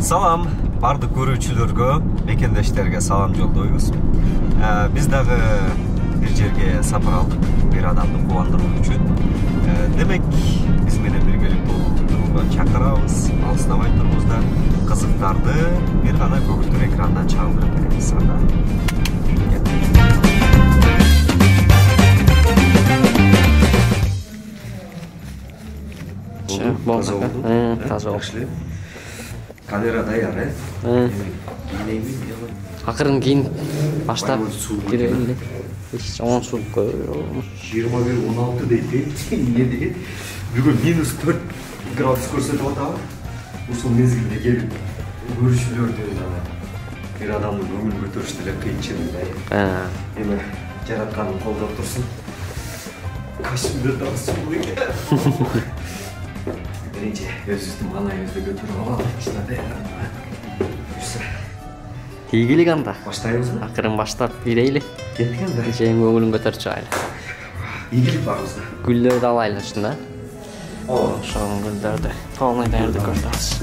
Салам, бардык көрүүчүлөргө, мекендештерге салам жолдойбуз. Биз дагы бир жерге сапар алдык, бир адамды кубандыруу үчүн. Демек, биз менен биргеликте болууга чакырабыз. Алыстабай турбуз да кызыктарды бир гана көгүлдүр экрандан чагылдырып беребиз. Таза болду. Камера даяр, Акырын кийин баштап кирели. Оң сууп койгон. 21-16 дейт. Эмне деген? Бүгүн -4 градус көрсөтүп атабы. Ушул мезгилде келип көрүүчүлөрдү бир адамдын көңүл көтөрүш деле кыйынчылык да. Эми жаратканын колдоп турсун. Кашымды да суу экен. Birinci özüstüm anayüzde götürüp alalım. İyi gelik anda. Başlayımız mı? Akırın başlap bireyli. Getken de. Şeyin көңүлүн көтөрчү айыл. İyi gelik var bizde. Güllerdi alaylı şunda. Oo. Şoğun güllerdi. Polnay derdi gördüğüz.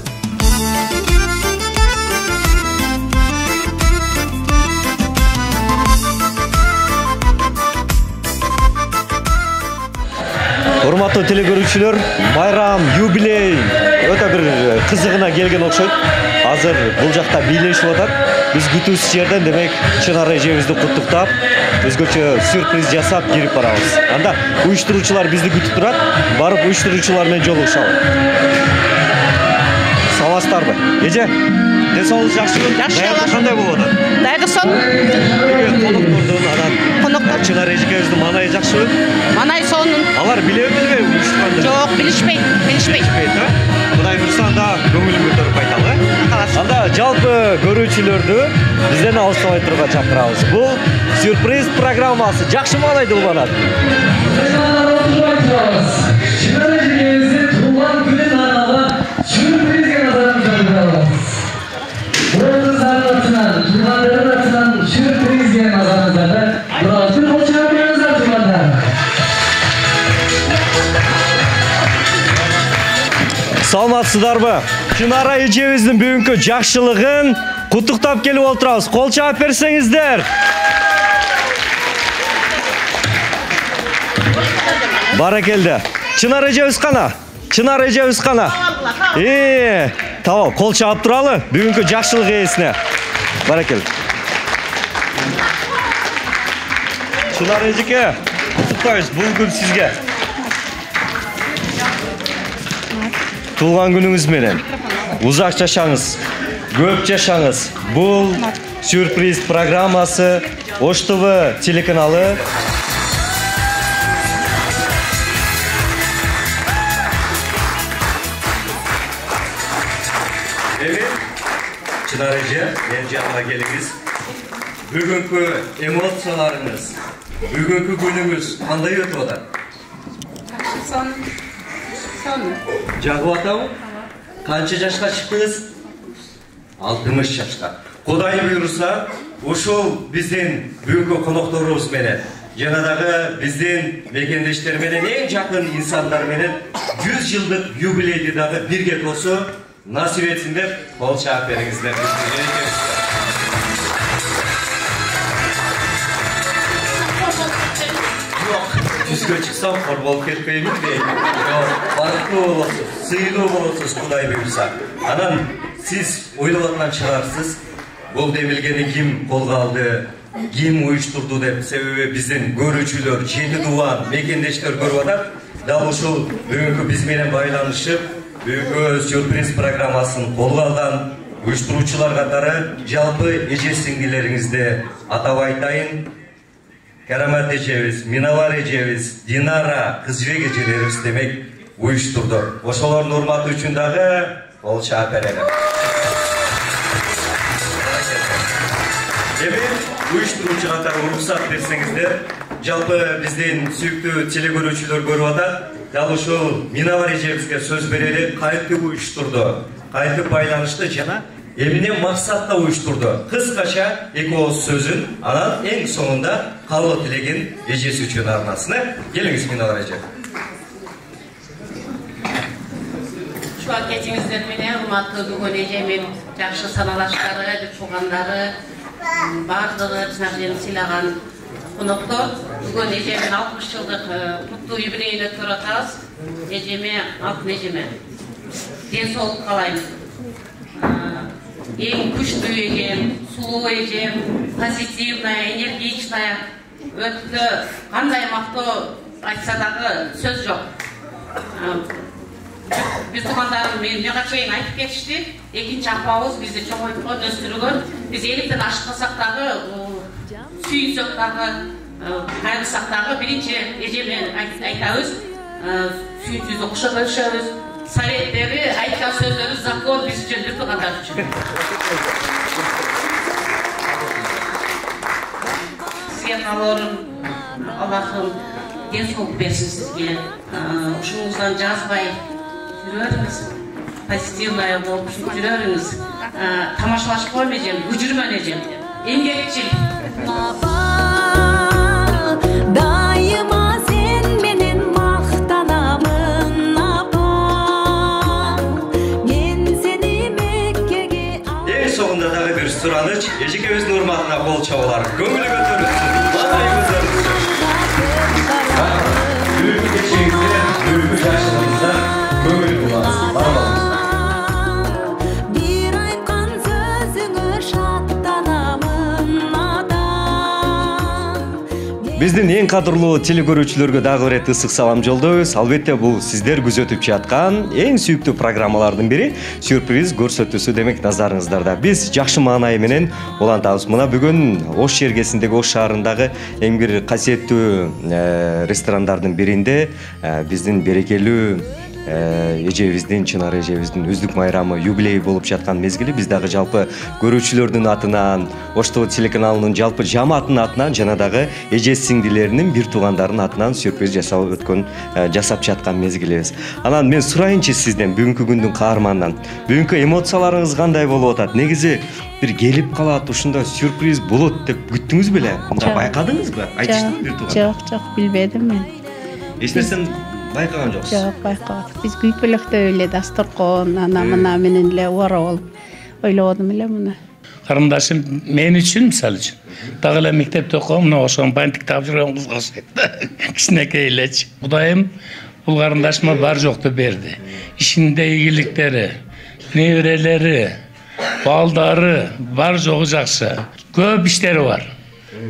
Урматтуу телекөрүүчүлөр, байрам, юбилей өтө бир кызыгына келген окшойт. Азыр бул жакта бийлешип атат. Биз күтүүбүз жерден демек Чынар эжебизди куттуктап, өзгөчө сюрприз жасап кирип барабыз. Анда уюштуруучулар бизди күтүп турат. Барып уюштуруучулар менен жолугушалы. Саламатсыздарбы? Эже, десоңуз жакшыбы? Жакшы. Кандай болуп атат? Дайгысын. Коноктордун анан Коноктор. Чынар эжебиздин манайы жакшыбы? Манай сонун. Алар билебилбейби уюштурганды? Жок, билишпейт. Кудай буйруса анда көңүлүн көтөрүп кайталы. Анда жалпы көрүүчүлөрдү бизден алыстабай турууга чакырабыз. Бул сюрприз программасы. Жакшы маалайды уланат. Чынар эжебиздин туулган күнүн арналган сюрпризге назарыңызды аударабыз. Буйруңуздар атынан, туулгандар атынан сюрпризге назарыңыздарды бирок кол чыгарып бериңиздер туулгандар. Саламатсыздарбы? Чынара эжебиздин бүгүнкү жакшылыгын куттуктап келип отурабыз. Кол чаап берсеңиздер. Баракелде. Чынар эжебиз кана? Чынар эжебиз кана? Тамам, кол чаап туралы бүгүнкү жакшылык ээсине. Баракелде. Чынар эжеке, куттуктайбыз бул күн сизге. Туулган күнүңүз менен узак жашаңыз, көп жашаңыз. Бул сюрприз программасы Ош ТВ телеканалы. Чынар эже, мен жаныма келиңиз. Бүгүнкү эмоцияларыңыз, бүгүнкү күнүңүз кандай өтүп атат? Сонун. Жагып атабы? Канча жашка чыктыңыз? 60 жашка. Кудай буйруса, ушул биздин бүгүнкү конокторубуз менен жана дагы биздин мекендештер менен эң жакын инсандар менен 100 жылдык юбилейди дагы бирге болсо насип этсин деп кол чаап бериңиздер. Түзгө чыксам кор болуп кетпейби дейм. Барктуу болосуз, сыйлуу болосуз Кудай буйруса. Анан сиз ойлоп аткан чыгарсыз, бул демилгени ким колго алды, ким уюштурду деп. Себеби биздин көрүүчүлөр, жети тууган мекендештер көрүп атат. Дал ушул бүгүнкү биз менен байланышып, бүгүнкү сюрприз программасын колго алган уюштуруучулар катары жалпы эже сиңдилериңизди атап айтайын. Карамат эжебиз, Минавар эжебиз, Динара, Кызбек эжелерибиз демек уюштурду. Ошолордун урматы үчүн дагы кол чаап берели. Эми уюштуруучу катары уруксат берсеңиздер, жалпы биздин сүйүктүү телекөрүүчүлөр көрүп атат. Дал ушул Минавар эжебизге сөз берели, кантип уюштурду, кантип байланышты жана эмне максатта уюштурду. Кыскача эки ооз сөзүн, анан эң соңунда каалоо тилеген эжеси үчүн арнасына. Келиңиз Минавар эже. Чуак кетиңиздер менен урматтуу бүгүн эжемин жакшы саналаштары, туугандары, баардыгы жана сыйлаган коноктор. Бүгүн эжемин 60 жылдык куттуу юбилейин өткөрүп атабыз. Эжеме, алтын эжеме ден соолук каалайм. Эң күчтүү эжем, сулуу эжем, позитивная, энергичная, өтө кандай мактоо айтса дагы сөз жок. Biz tuğanlarım mega çayın ayıp geçti. Ekinci apağız bizi çok oyutkon, östürgön. Biz elikten aşıklasak dağı, suyunsök dağı, kayılsak dağı birinci ecemi aytağız. Suyunsuz okuşa bölüşürüz. Sovetleri, aytağız sözleri zakon bizi cöndür tuğanlar için. Siyanalorun, Allah'ım den soğuk versin sizge. Uşunuzdan жазбай жүрөрүңүз, позитивная болуп жүрөрүңүз, тамашалашып коймой эжем, күжүрмөн эжем, эмгекчил. Дайыма сен менен мактанамын апа. Мен сени Меккеге. Эң соңунда дагы бир сураныч, эжекебиздин урматына кол чабуулар. Көңүлү көтөрүлсүн. Бүгүнкү кечиңизде, бүгүнкү жашыңызда көңүл буласыз, бир айткан сөзүңө шаттанамын ата. Биздин эң кадырлуу телекөрүүчүлөргө дагы бир ысык салам жолдойбуз. Албетте бул сиздер күзөтүп жаткан эң сүйүктүү программалардын бири сюрприз көрсөтүүсү демек назарыңыздарда. Биз жакшы маанай менен улантабыз. Мына бүгүн Ош жергесиндеги Ош шаарындагы эң бир касиеттүү ресторандардын биринде биздин берекелүү эжебиздин, Чынар эжебиздин үздүк майрамы юбилей болуп жаткан мезгили. Биз дагы жалпы көрүүчүлөрдүн атынан, Ош ТВ телеканалынын жалпы жамааттын атынан жана дагы эже сиңдилеринин, бир туугандарынын атынан сюрприз жасап жаткан мезгилибиз. Анан мен сурайынчы сизден, бүгүнкү күндүн каарманынан, бүгүнкү эмоцияларыңыз кандай болуп атат? Негизи бир келип калат, ушундай сюрприз болот деп күттүңүз беле? Мында байкадыңызбы? Айтыштым бир тууган. Жок, билбедим мен. Эч нерсени байкаган жоксуз? Жок, байкабадык. Биз күйүп электе эле дасторкон, ана менен эле убара болуп ойлободум эле муну. Карындашым мен үчүн, мисалы үчүн, дагы эле мектепте окугам, мына ошон бантик таап жүргөн кызга окшойт. Кичинекей элечи. Кудайым бул карындашыма бар жокту берди. Ишинде ийгиликтери, неберелери, балдары бар жогу жакшы. Көп иштери бар.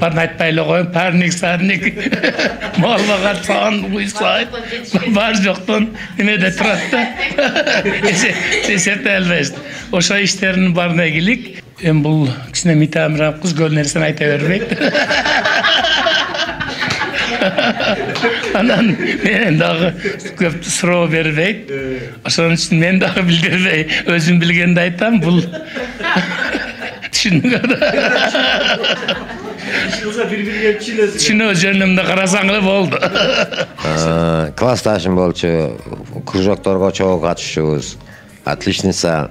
Барын айтпай эле коеюн, парник, малга сан, уйсайт, бар жоктон эмеде турат да. Эсепте албайсың. Ошо иштердин баарына ийгилик. Эми бул кичине митамирап кыз көп нерсени айта бербейт. Анан мен дагы көп суроо бербейт. Ошон үчүн мен дагы билдирбей, өзүм билгенди айтам. Бул түшүндүңөр. Түшүнө жөнүмдө карасаң эле болду. Классташым болчу, кружокторго чогуу катышчубуз. Отличница.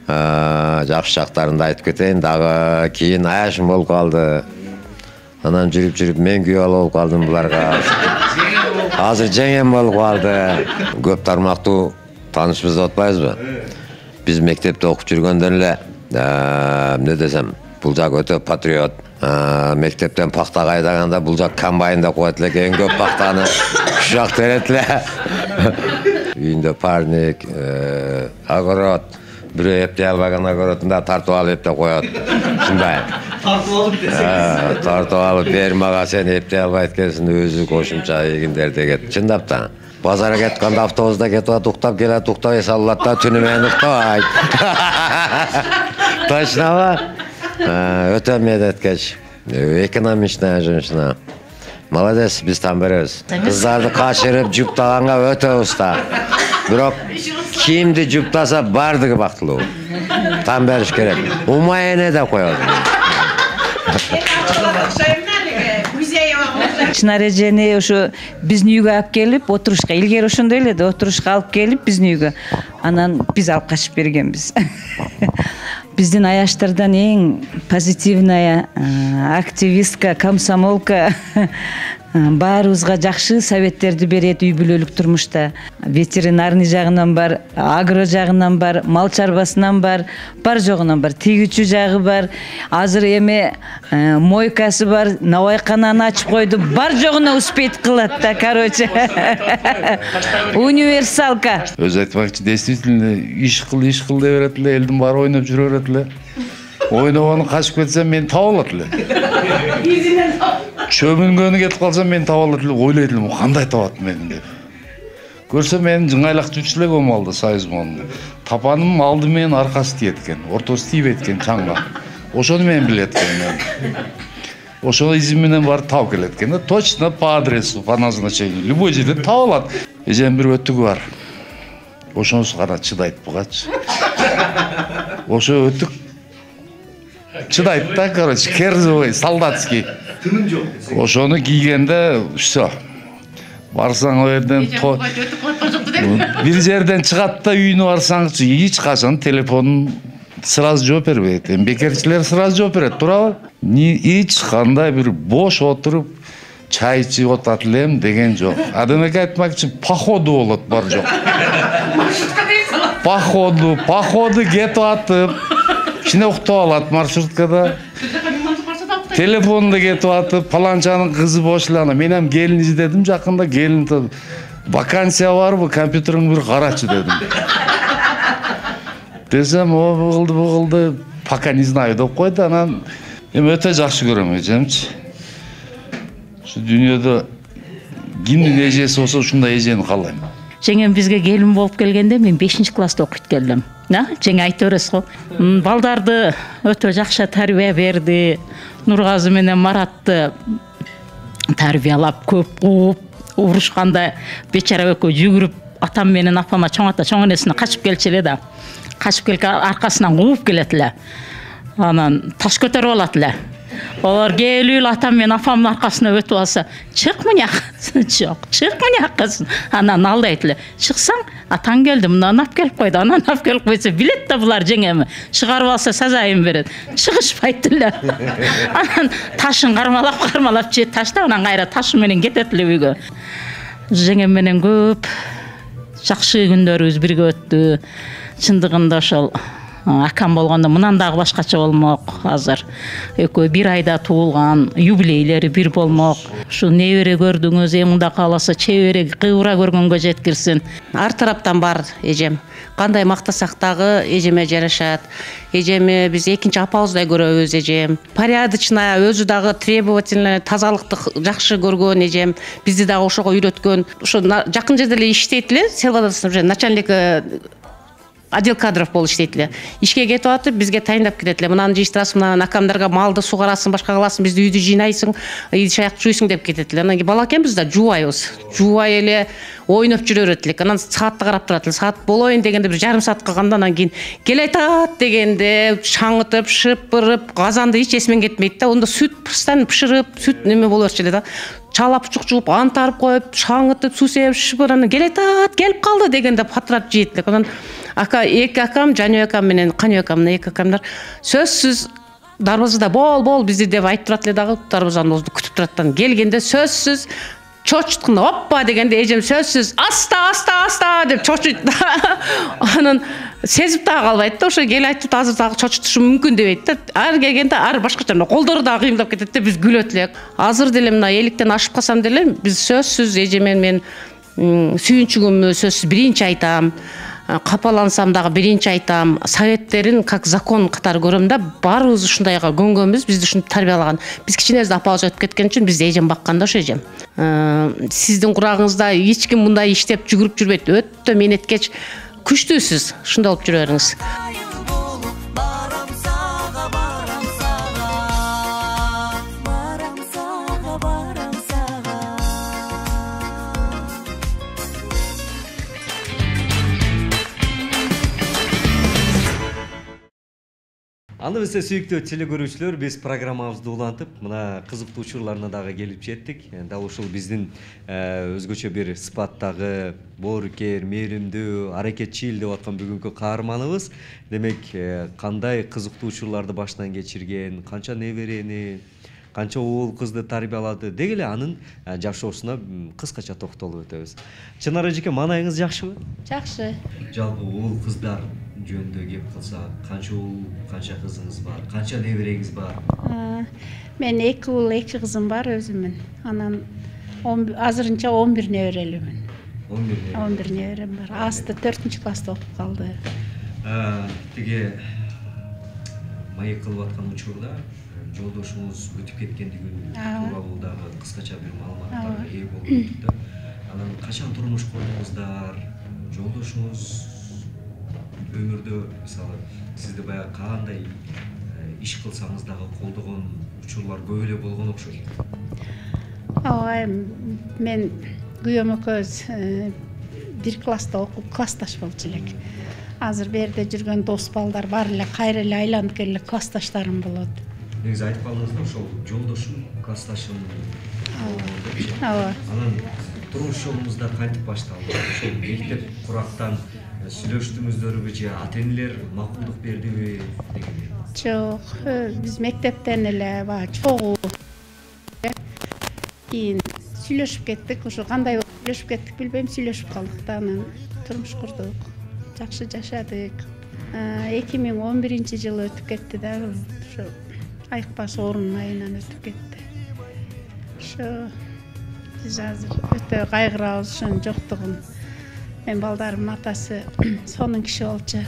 Жакшы жактарында айтып кетейин, дагы кийин аяшым болуп калды. Анан жүрүп мен күйөө болуп калдым буларга. Азыр жеңем болуп калды. Көп тармактуу таанышыбыз деп атпайбызбы? Биз мектепте окуп жүргөндөн эле эмне десем, бул жак өтө патриот. Мектептен пакта кайдаганда бул жак комбайнда коет элек, эң көп пактаны ушак берет эле. Үйүндө парник, огород, бирөө эптей албаган огородунда тартып алып эптеп коет. Ушундай. Тартып алып бер мага, сен эптей албай эткенсиң, өзү кошумча эгиндер дегет. Чындап да. Базарга кетканда автобуста кетип атып, уктап келет, уктабай салат да, түнү менен уктабайт. Точнобу? Өтө медеткеч, экономичная женщина. Молодец, биз там беребиз. Кыздарды качырып жуптаганга өтө уста. Бирок кимди жуптаса бардыгы бактылуу. Там бериш керек. Умайене да коет. Чынар эжени ушу биздин үйгө алып келип, отурушка, илгери ошондой эле да, отурушка алып келип биздин үйгө. Анан биз алып качып бергенбиз. Биздин аяштардан эң позитивная, активистка, комсомолка Баарыбызга жакшы советтерди берет үй бүлөлүк турмушта. Ветеринарный жагынан бар, агро жагынан бар, мал чарбасынан бар жогунан бар. Тигүүчү жагы бар. Азыр эме мойкасы бар, навайкананы ачып койду. Бар жогуна успеть кылат да, короче. Универсалка. Өз айтмакчы, действительно иш кыл деп берет эле, элдин баары ойноп жүрө берет эле. Ойногону качып кетсем мен таап алат эле. Чөмүнгөнү кетип калсам мен таап алат эле, ойлойт элем, кандай табат мени деп. Көрсө мен жыңайлак жүрчү эле комалды союзмон. Тапаным алды менен аркасы тиет экен, ортосу тийбейт экен чаңга. Ошону мен билет экен. Ошо изим менен барып таап келет экен. Точно по адресу, по назначению. Любой жерде таап алат. Эжем бир өтүгү бар. Ошонусу гана чыдайт бугачы. Ошо өтүк чыдайт да, короче, керзовый, солдатский. Ошону кийгенде всё. Барсаң о жерден бир жерден чыгат да үйүнө барсаңчы, эч качан телефонун сразу жооп бербейт. Бекерчилер сразу жооп берет, туурабы? Эч кандай бир бош отуруп чай ичип отат элем деген жок. Адемеке айтмакчы, походу болот, бар жок. Походу кетип атып, кичине уктап алат маршруткада. Телефонда кетип атып, паланчанын кызы бош эле, мен келин издедим жакында, келин вакансия барбы, компьютериңди бир карачы дедим. Десем, бу кылды, пока не знаю деп койду. Анан эми өтө жакшы көрөм эжемчи. Ушу дүйнөдө кимдин эжеси болсо ушундай эжени каалайм. Жеңем бизге келин болуп келгенде мен 5-класста окуйт келдим. Жеңе айтып бересиз го. Балдарды өтө жакшы тарбия берди. Нургазы менен Маратты тарбиялап, көп кууп, урушканда бечара экөө жүгүрүп атам менен апама чоң энесине качып келчү эле да. Качып келип аркасынан кууп келет эле. Анан таш көтөрүп алат эле. Олар келип атам менен апамдын аркасына өтүп алса, чык мына жок, чык мына кыз. Анан алдайт эле. Чыксаң, атаң келди, мындан алып келип койду, анан алып келип койсо, билет да булар жеңеми. Чыгарып алса сазайын берет. Чыгышпайт эле. Анан ташын кармалап жеп таштап, анан кайра ташы менен кетет эле үйгө. Жеңем менен көп жакшы күндөрүбүз бирге өттү. Чындыгында ошол акам болгондо мындан дагы башкача болмок. Азыр экөө бир айда туулган, юбилейлери бир болмок. Ушу небере көрдүңүз, мында кааласа чебере кыбыра көргөнгө жеткирсин. Ар тараптан бар эжем. Кандай мактасак дагы эжеме жарашат. Эжеми биз экинчи апабыздай көрөбүз эжем. Порядочная, өзү дагы требовательный, тазалыкты жакшы көргөн эжем. Бизди дагы ошого үйрөткөн. Ошо жакын жерде эле иштейт эле, Селвадовский уже начальник отдел кадров болуп иштейт эле. Ишке кетип атып, бизге тайындап кетет эле. Мынаны жыйыштырасың, мына акамдарга малды сугарасың, башка кыласың, бизди үйдү жыйнайсың, шаяк жуйсуң деп кетет эле. Анан кийин бала экенбиз да жуубайбыз. Жуубай эле ойноп жүрө берет элек. Анан саатты карап турат эле. Саат болоюн дегенде бир жарым саат калганда анан кийин кел айтат дегенде шаңытып, шыпырып, казанды эч эсимен кетмейт да. Онда сүт постоянно пышырып, сүт неме боло берчү эле да. Чалап чукчуп, антарып коюп, шаңытып, суу себип, шыпыр, анан кел айтат, келип калды дегенде патрап жейт элек. Анан эки акам, Жаню акам менен Каню акам, эки акамдар сөзсүз дарбазада бол бизди деп айтып турат эле дагы, дарбазанын өзүндө күтүп турат. Келгенде сөзсүз чочутканда оппа дегенде эжем сөзсүз аста деп чочуйт. Анан сезип дагы калбайт да, ошо кел айтып азыр дагы чочутушу мүмкүн дебейт да. Ар келгенде ар башкача колдору дагы кыймылдап кетет да, биз күлөт элек. Азыр деле мына эликтен ашып калсам деле биз сөзсүз эжемен мен сүйүнчүгүмдү сөзсүз биринчи айтам. Капалансам дагы биринчи айтам. Советтерин как закон катары көрөм да, баарыбыз ушундайга көнгөнбүз, бизди ушинтип тарбиялаган. Биз кичинебизде апабыз өтүп кеткен үчүн бизди эжем баккан да ошо эжем. Сиздин курагыңызда эч ким мындай иштеп жүгүрүп жүрбөйт. Өтө менеткеч, күчтүүсүз. Ушундай болуп жүрө бериңиз. Аны бізде сүйікті телекөрүүчүлөр, биз программабызды улантып, мына кызыктуу учурларына дагы келип жеттик. Дал ушул биздин өзгөчө бир сыпаттагы боорукер, мээримдүү, аракетчил деп аткан бүгүнкү каарманыбыз. Демек, кандай кызыктуу учурларды баштан кечирген, канча неберени, канча уул кызды тарбиялады деги эле анын жашоосуна кыскача токтолуп өтөбүз. Чынар эжеке, маанайыңыз жакшыбы? Жакшы. Жалпы уул кыздар жөнүндө кеп калсак, канча уул, канча кызыңыз бар, канча небереңиз бар? Мен 2 уул, 2 кызым бар өзүмүн. Анан азырынча 11 неберелимин. 11 неберем бар. Асты 4-класста окуп калды. Тиги маек кылып аткан учурда жолдошуңуз өтүп кеткендиги тууралуу дагы кыскача бир маалыматтарга ээ болдук да. Анан качан турмуш курдуңуздар? Жолдошуңуз өмүрдө мисалы сизди баягы кандай иш кылсаңыз дагы колдогон учурлар көп эле болгон окшойт. Мен күйөөм экөөбүз 1 класста окуп классташ болчу элек. Азыр берде жүргөн дос балдар бар эле кайра эле айланып келе классташтарым болот. Негизи айтып калдыңыз да, ошол жолдошум, классташым. Анан турмуш жолуңузда кантип башталды? Ошол мектеп курактан сүйлөштүңүздөрбү же ата-энелер макулдук бердиби? Жок, биз мектептен эле чогуу кийин сүйлөшүп кеттик. Ошо кандай сүйлөшүп кеттик билбейм, сүйлөшүп калдык да, анан турмуш курдук. Жакшы жашадык. 2011-жылы өтүп кетти да, ошо айыкпаш орун айынан өтүп кетти. Ошо биз азыр өтө кайгырабыз ошонун жоктугун. Мен балдарымдын атасы сонун киши болчу.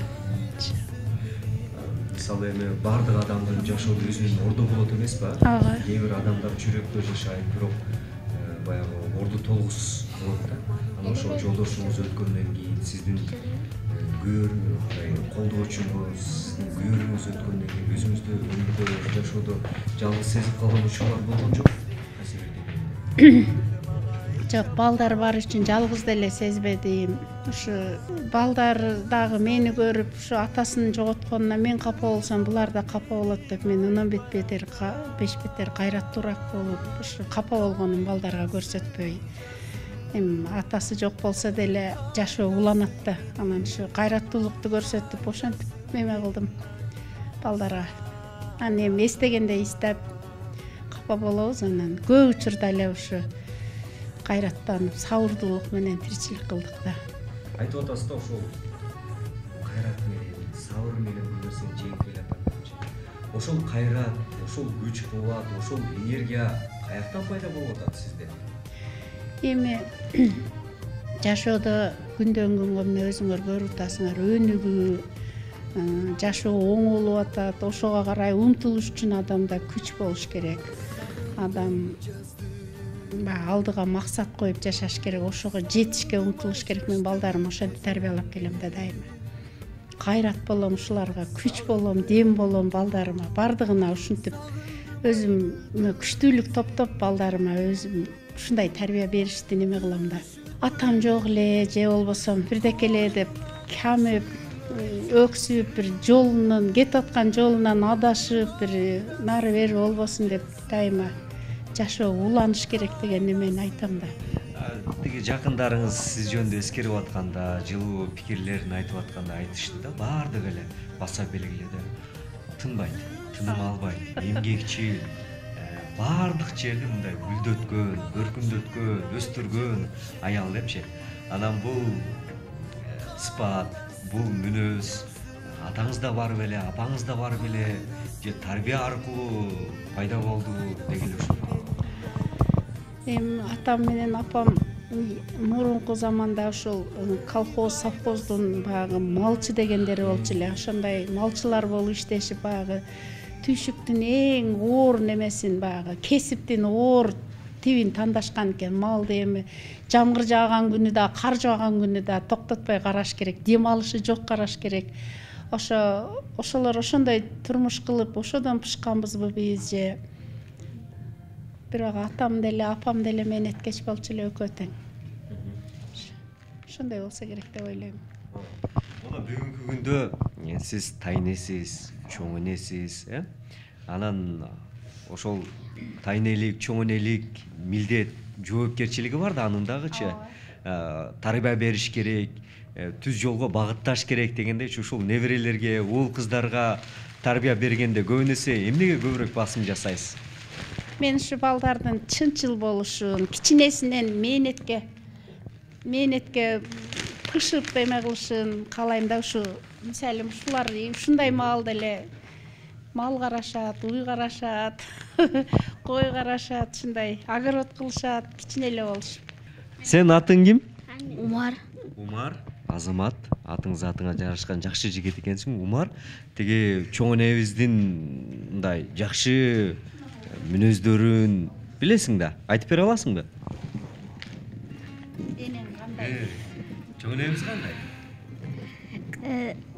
Мисалы эми бардык адамдын жашоодо өзүнүн орду болот эмеспи? Кээ бир адамдар жүрөктө жашайт, бирок баягы орду толгус болот да. Анан ошол жолдошуңуз өткөндөн кийин сиздин колдоочуңуз, күйөөрүңүз өткөндөн кийин өзүңүздү өмүрдө жашоодо жалгыз сезип калган учурлар болгон жок? Жок, балдар бар үчүн жалгыз деле сезбедим. Ушу балдар дагы мени көрүп, ушу атасын жоготконуна мен капа болсом, булар да капа болот деп мен анан беш бетер кайраттуураак болуп, ушу капа болгонун балдарга көрсөтпөй. Атасы жок болсо деле жашоо уланат да. Анан ушу кайраттуулукту көрсөтүп, ошентип неме кылдым балдарга. Анан эми эстегенде эстеп капа болобуз, анан көп учурда эле ушу кайраттанып, сабырдуулук менен тиричилик кылдык да. Айтып атасыз да, ошол кайрат менен, сабыр менен бул нерсени жеңип келатат. Ошол кайрат, ошол күч кубат, ошол энергия каяктан пайда болуп атат сизде? Эми жашоодо күндөн күнгө эмне өзүңөр көрүп атасыңар, өнүгүү, жашоо оңолуп атат. Ошого карай умтулуш үчүн адамда күч болуш керек. Адам алдыга максат коюп жашаш керек, ошого жетишке умтулуш керек. Мен балдарым ошентип тарбиялап келем да дайыма. Кайрат болом, ушуларга күч болом, дем болом балдарыма. Бардыгына ушинтип өзүм күчтүүлүк топтоп балдарыма өзүм ушундай тарбия беришти неме кылам да. Атам жок эле же болбосо бирдеке эле деп камып, өксүп, бир жолунан кетип аткан жолунан адашып, бир нары бери болбосун деп дайыма жашоо уланыш керек деген немени айтам да. Тиги жакындарыңыз сиз жөнүндө эскерип атканда, жылуу пикирлерин айтып атканда айтышты да, бардыгы эле баса белгиледи. Тынбайт, тыным албайт, эмгекчил, бардык жерди мындай гүлдөткөн, өркүндөткөн, өстүргөн аял депчи. Анан бул сыпат, бул мүнөз атаңызда бар беле, апаңызда бар беле, же тарбия аркылуу пайда болду дегиле ушул. Атам менен апам мурунку заманда ошол колхоз, совхоздун баягы малчы дегендери болчу эле. Ошондой малчылар болуп иштешип баягы түйшүктүн эң оор немесин, баягы кесиптин оор тибин тандашкан экен. Малды эми жамгыр жааган күнү да, кар жааган күнү да токтотпой караш керек, дем алышы жок караш керек. Ошолор ошондой турмуш кылып, ошодон пышканбызбы биз же? Бирок атам деле, апам деле мээнеткеч болчу эле экөө тең. Ошондой болсо керек деп ойлойм. Мына бүгүнкү күндө сиз тайнесиз, чоң энесиз, анан ошол тайнелик, чоң энелик милдет, жоопкерчилиги бар да, анын дагычы тарбия бериш керек, түз жолго багытташ керек дегендейчи, ушул неберелерге, уул кыздарга тарбия бергенде көбүнесе эмнеге көбүрөөк басым жасайсыз? мен ушу балдардын чынчыл болушун, кичинесинен мээнетке пышып эме кылышын каалайм да. Ушу мисалы ушулар ушундай маалда эле мал карашат, уй карашат, кой карашат, ушундай огород кылышат, кичине эле болуш. Сен атың ким? Умар. Умар, Азамат, атыңыз атыңа жарашкан жакшы жигит экенсиң. Умар, тиги чоң энебиздин мындай жакшы мүнөздөрүн билесиң да, айтып бере аласың да? Энем кандай? Чоң энебиз кандай?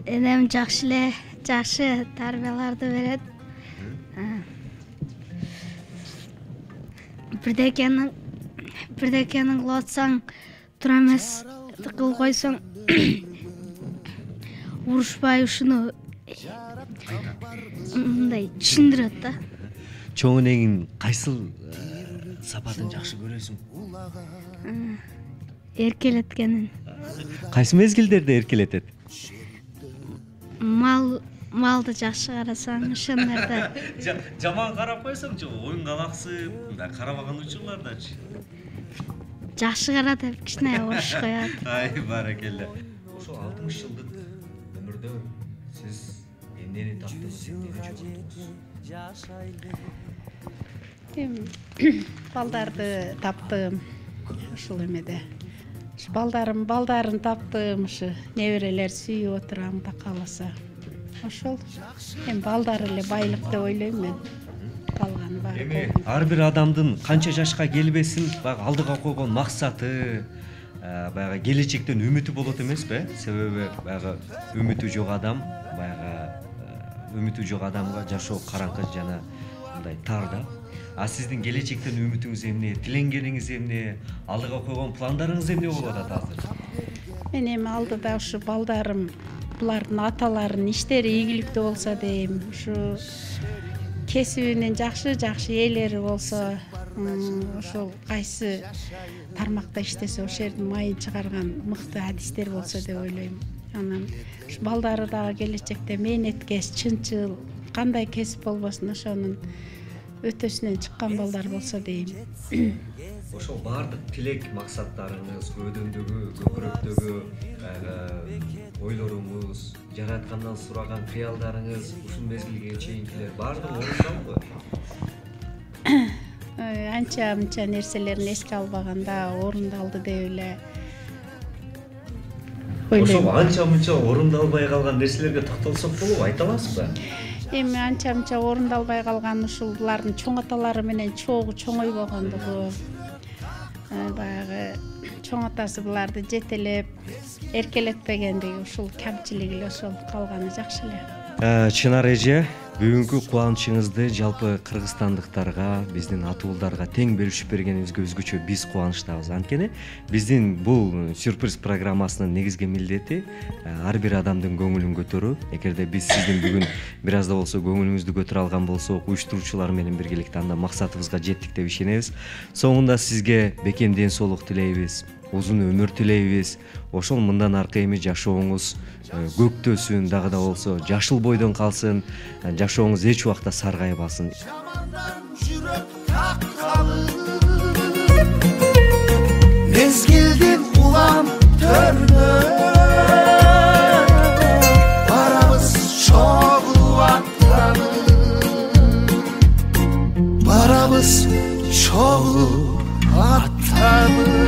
Энем жакшы тарбияларды берет. Бирдекени кылып атсаң тура эмес кылып койсоң урушпай ушуну мындай түшүндүрөт да. Чоң энеңин кайсыл сапатын жакшы көрөсүң? Эркелеткенин. Кайсы мезгилдерде эркелетет? Малды жакшы карасаң, ошондордо. Жаман карап койсоңчу, оюнга алаксып, мындай карабаган учурлардачы. Жакшы кара деп кичине уруш коет. Ай, баракелде. Ошо 60 жылдык өмүрдө сиз эмнени таптыңыз, эмнени жоготтуңуз? Балдарды таптым. Ушул эмеде. Балдарын таптым, ушу неберелер сүйүп отурам да каласа. Ошол эми балдар эле байлык деп ойлойм мен. Калганы бар. Эми ар бир адамдын канча жашка келбесин баягы алдыга койгон максаты, баягы келечектен үмүтү болот эмеспи? Себеби баягы үмүтү жок адамга жашоо караңкы жана мындай тар да. А сиздин келечектен үмүтүңүз эмне, тиленгениңиз эмне, алдыга койгон пландарыңыз эмне болуп атат азыр? Мен эми алдыда ушу балдарым, булардын аталарынын иштери ийгиликтүү болсо дейм. Ушу кесибинин жакшы ээлери болсо, ошол кайсы тармакта иштесе ошол жердин майын чыгарган мыкты адистер болсо деп ойлойм. Анан ушу балдары дагы келечекте мээнеткес, чынчыл, кандай кесип болбосун ошонун өтөсүнөн чыккан балдар болсо дейм. Ошол баардык тилек максаттарыңыз, көдөмдөгү, көкүрөктөгү ойлоруңуз, жараткандан сураган кыялдарыңыз ушул мезгилге чейинкилер баардыгы орундалбы? Анча нерселерин эске албаганда орундалды деп эле ойлойм. Ошол анча-мынча орундалбай калган нерселерге токтолсок болобу, айта аласызбы? Эми анча орундалбай калган ушул булардын чоң аталары менен чоңой болгондугу, баягы чоң атасы буларды жетелеп эркелетпегендиги ушул камчылыгы эле ошол калганы жакшы эле. Чынар эже, бүгүнкү кубанычыңызды жалпы кыргызстандыктарга, биздин ата уулдарга тең бөлүшүп бергениңизге өзгөчө биз кубанычтабыз. Анткени биздин бул сюрприз программасынын негизги милдети ар бир адамдын көңүлүн көтөрүү. Эгерде биз сиздин бүгүн бир аз да болсо көңүлүңүздү көтөрө алган болсок, уюштуруучулар менен биргеликте анда максатыбызга жеттик деп ишенебиз. Соңунда сизге бекем ден соолук тилейбиз, узун өмүр тилейбиз. Ошол мындан аркы эми жашооңуз көктөсүн, дагы да болсо жашыл бойдон калсын, жашооңуз эч убакта саргайбасын. Mezgildin ulan törnü, barabız çoğu attanı, barabız çoğu attanı.